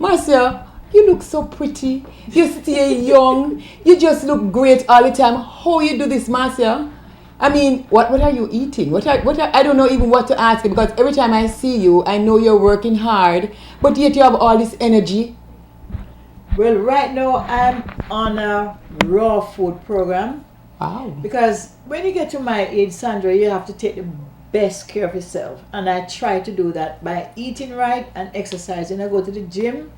Marcia, you look so pretty. You stay young. You just look great all the time. How you do this, Marcia? I mean, what are you eating? I don't know even what to ask you because every time I see you, I know you're working hard, but yet you have all this energy. Well, right now I'm on a raw food program. Wow. Because when you get to my age, Sandra, you have to take the best care of yourself. And I try to do that by eating right and exercising. I go to the gym,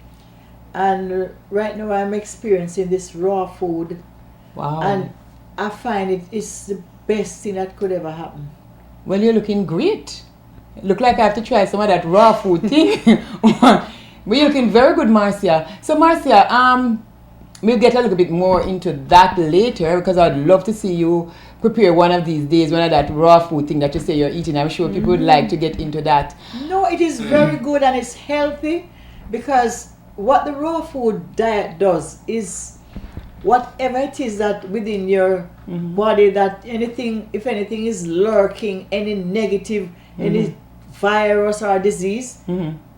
and right now I'm experiencing this raw food. Wow. And I find it is the best thing that could ever happen. Well, you're looking great. Look like I have to try some of that raw food thing. But you're looking very good, Marcia. So, Marcia, we'll get a little bit more into that later because I'd love to see you prepare one of these days, one of that raw food thing that you say you're eating. I'm sure people would like to get into that. No, it is very good and it's healthy because what the raw food diet does is whatever it is that within your body, that anything, if anything is lurking, any negative, any virus or disease,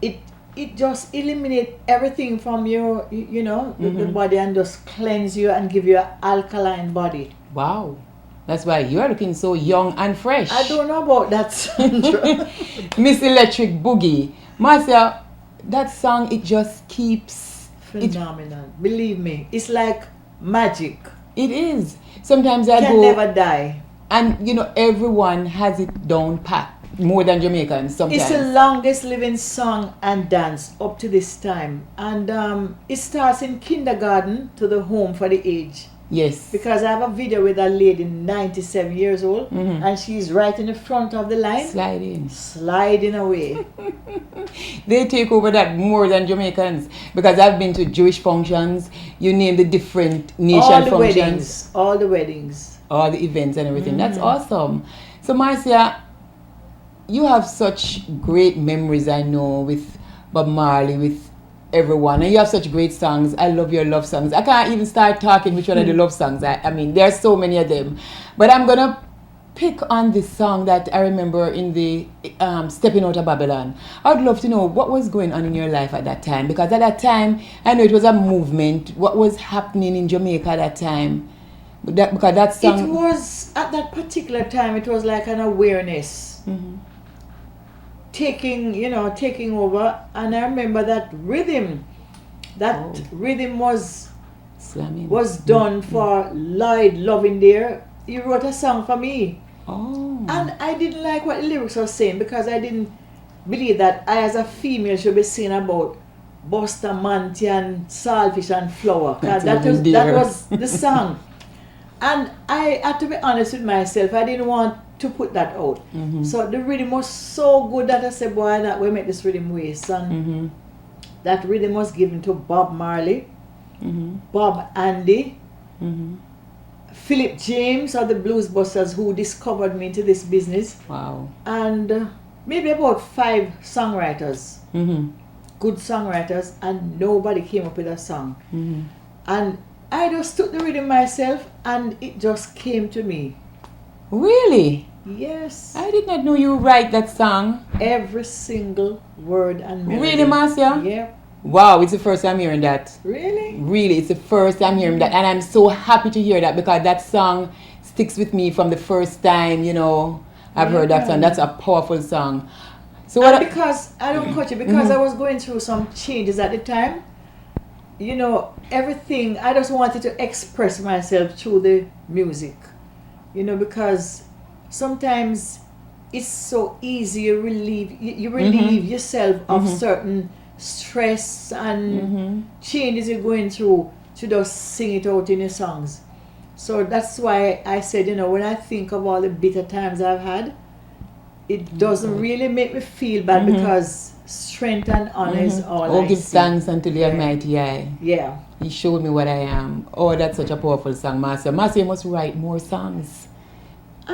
it just eliminates everything from your, the body and just cleanse you and give you an alkaline body. Wow. That's why you're looking so young and fresh. I don't know about that, Sandra. Miss Electric Boogie. Marcia, that song, it just keeps... Phenomenal. Believe me, it's like magic. It is. Sometimes I Can never die. And, everyone has it down pat. More than Jamaicans sometimes. It's the longest living song and dance up to this time. And it starts in kindergarten to the home for the age. Yes. Because I have a video with a lady 97 years old and she's right in the front of the line. Sliding away. They take over that more than Jamaicans. Because I've been to Jewish functions. You name the different nation functions. All the weddings. All the events and everything. That's awesome. So Marcia, you have such great memories, I know, with Bob Marley, with everyone. And you have such great songs. I love your love songs. I can't even start talking which one of the love songs. I mean, there are so many of them. But I'm going to pick on this song that I remember in the Stepping Out of Babylon. I would love to know what was going on in your life at that time. Because at that time, I know it was a movement. What was happening in Jamaica at that time? Because that song... It was, at that particular time, it was like an awareness. Taking over, and I remember that rhythm was slamming. Was done for Lloyd Lovindare. He wrote a song for me. And I didn't like what the lyrics were saying because I didn't believe that I as a female should be singing about Bustamante and saltfish and flour. That was the song. And I had to be honest with myself, I didn't want to put that out. So the rhythm was so good that I said, boy, that we make this rhythm waste. And that rhythm was given to Bob Marley, Bob Andy, Philip James of the Blues Busters, who discovered me into this business. Wow. And maybe about 5 songwriters, good songwriters, and nobody came up with a song. And I just took the rhythm myself and it just came to me. Really? Yes. I did not know you write that song. Every single word and melody. Really, Marcia? Yeah. Wow, it's the first time hearing that. Really? Really, it's the first time hearing that. And I'm so happy to hear that because that song sticks with me from the first time, I've heard that song. That's a powerful song. So what? Because, I don't coach you, because I was going through some changes at the time. Everything, I just wanted to express myself through the music. Because sometimes it's so easy you relieve yourself of certain stress and changes you're going through to just sing it out in your songs. So that's why I said, when I think of all the bitter times I've had, it doesn't really make me feel bad because strength and honor is all I give see. thanks unto the Almighty Eye. Yeah. He showed me what I am. Oh, that's such a powerful song, Marcia. Marcia, you must write more songs.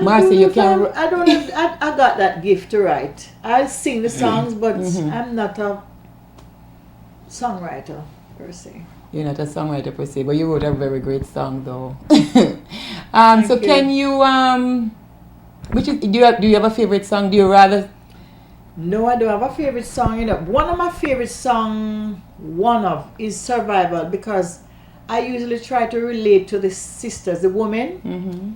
Marcia, you can... I got that gift to write. I sing the songs, but I'm not a songwriter per se. You're not a songwriter per se, but you wrote a very great song, though. So can you do you have a favorite song? Do you rather? No, I don't have a favorite song. One of my favorite songs one of is survival, because I usually try to relate to the sisters, the women. Mm-hmm.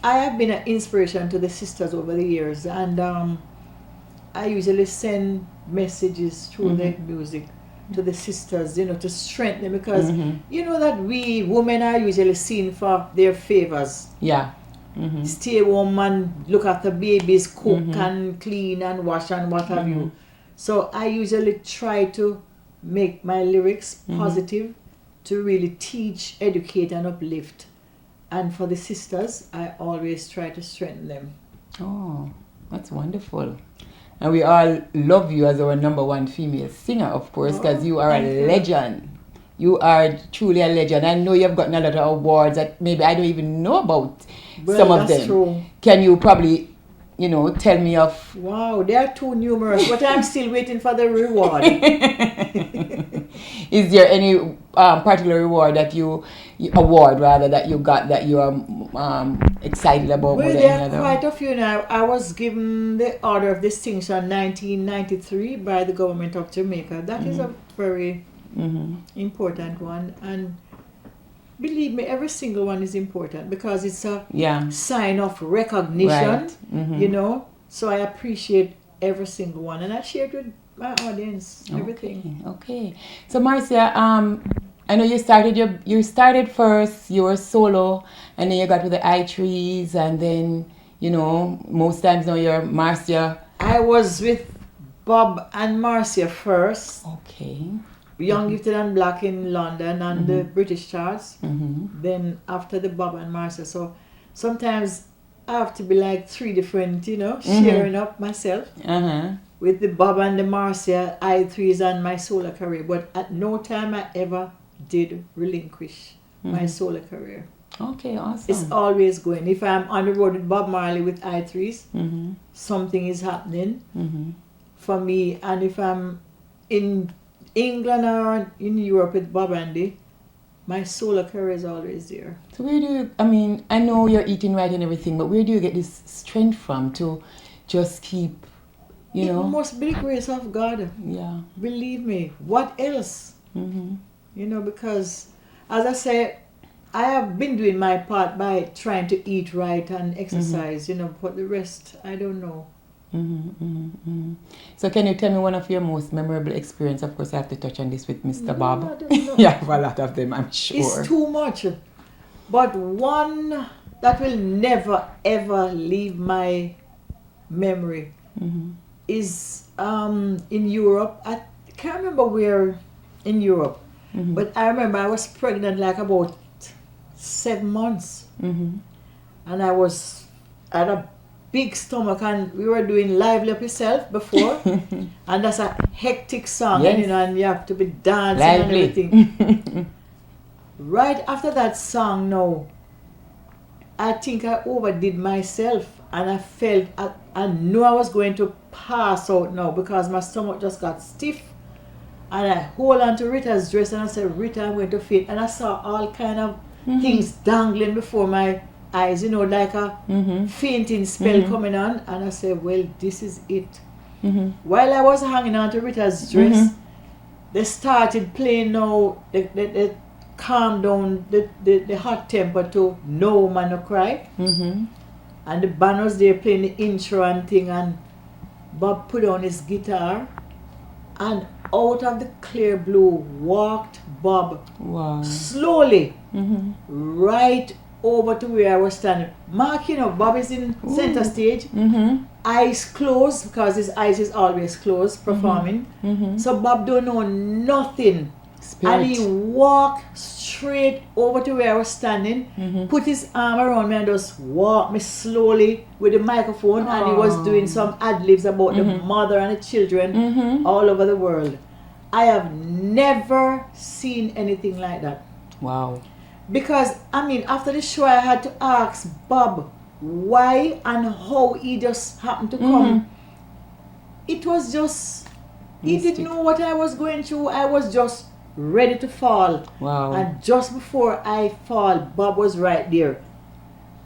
I have been an inspiration to the sisters over the years, and I usually send messages through the music to the sisters, to strengthen them, because you know that we women are usually seen for their favors. Yeah. Stay home and look after babies, cook and clean and wash and what have you. So I usually try to make my lyrics positive, to really teach, educate and uplift. And for the sisters, I always try to strengthen them. Oh, that's wonderful. And we all love you as our number one female singer, of course, because you are a legend. You are truly a legend. I know you've gotten a lot of awards that maybe I don't even know about some of them. That's true. Can you probably, tell me of... Wow, they are too numerous, but I'm still waiting for the reward. Is there any particular reward that you got that you are excited about? Well, there are quite a few now. I was given the Order of Distinction 1993 by the government of Jamaica. That is a very important one, and believe me, every single one is important, because it's a sign of recognition, right. So I appreciate every single one, and I share it with my audience, everything. Okay. So Marcia, I know you started first, you were solo, and then you got with the I3s, and then, most times now you're Marcia. I was with Bob and Marcia first. Okay. Young, Gifted and Black in London and the British charts. Then after the Bob and Marcia. So sometimes I have to be like three different, sharing up myself. With the Bob and the Marcia, I3s and my solo career. But at no time I ever did relinquish my solo career. Okay, awesome. It's always going. If I'm on the road with Bob Marley with I3s, something is happening for me. And if I'm in England or in Europe with Bob Andy, my solo career is always there. So where do you, I know you're eating right and everything, but where do you get this strength from to just keep, It must be the grace of God. Yeah. Believe me. What else? Because, as I say, I have been doing my part by trying to eat right and exercise, but the rest, I don't know. So can you tell me one of your most memorable experience? Of course, I have to touch on this with Mr. Bob. I don't know. You have a lot of them, I'm sure. It's too much. But one that will never, ever leave my memory is in Europe. I can't remember where in Europe, but I remember I was pregnant like about 7 months. And I had a big stomach, and we were doing Lively Up Yourself before, and that's a hectic song, and you have to be dancing and everything. Right after that song, I think I overdid myself, and I felt, I knew I was going to pass out now, because my stomach just got stiff, and I hold on to Rita's dress, and I said, Rita, I'm going to faint, and I saw all kind of things dangling before my eyes, like a fainting spell coming on, and I said, well, this is it. While I was hanging on to Rita's dress, they started playing they calmed down the hot temper to No Man No Cry, and the band was there playing the intro and thing, and Bob put on his guitar, and out of the clear blue walked Bob. Wow. Slowly right over to where I was standing. Mark, Bob is in center stage, eyes closed, because his eyes is always closed, performing. So Bob don't know nothing. Spirit. And he walked straight over to where I was standing, put his arm around me and just walked me slowly with the microphone, and he was doing some ad-libs about the mother and the children all over the world. I have never seen anything like that. Wow. Because, after the show, I had to ask Bob why and how he just happened to come. It was just, he didn't know what I was going through. I was just ready to fall. Wow. And just before I fall, Bob was right there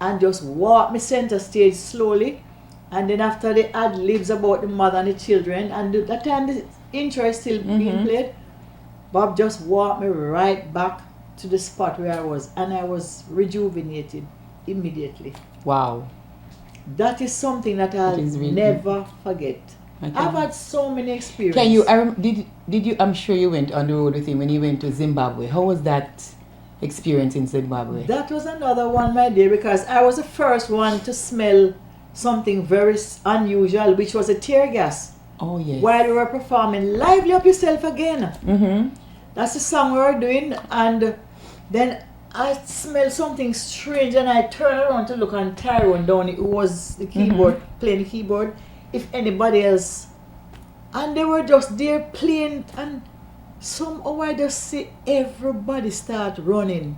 and just walked me center stage slowly. And then after the ad-libs about the mother and the children, and that time the intro is still being played, Bob just walked me right back to the spot where I was, and I was rejuvenated immediately. Wow. That is something that I'll really never forget. Okay. I've had so many experiences. Can you? Did you? I'm sure you went on the road with him when you went to Zimbabwe. How was that experience in Zimbabwe? That was another one, my dear, because I was the first one to smell something very unusual, which was a tear gas. Oh yes. While we were performing "Lively Up Yourself Again." Mm-hmm. That's the song we were doing, and then I smelled something strange, and I turned around to look, and Tyrone down, it was the keyboard, playing the keyboard, if anybody else, and they were just there playing, and somehow I just see everybody start running.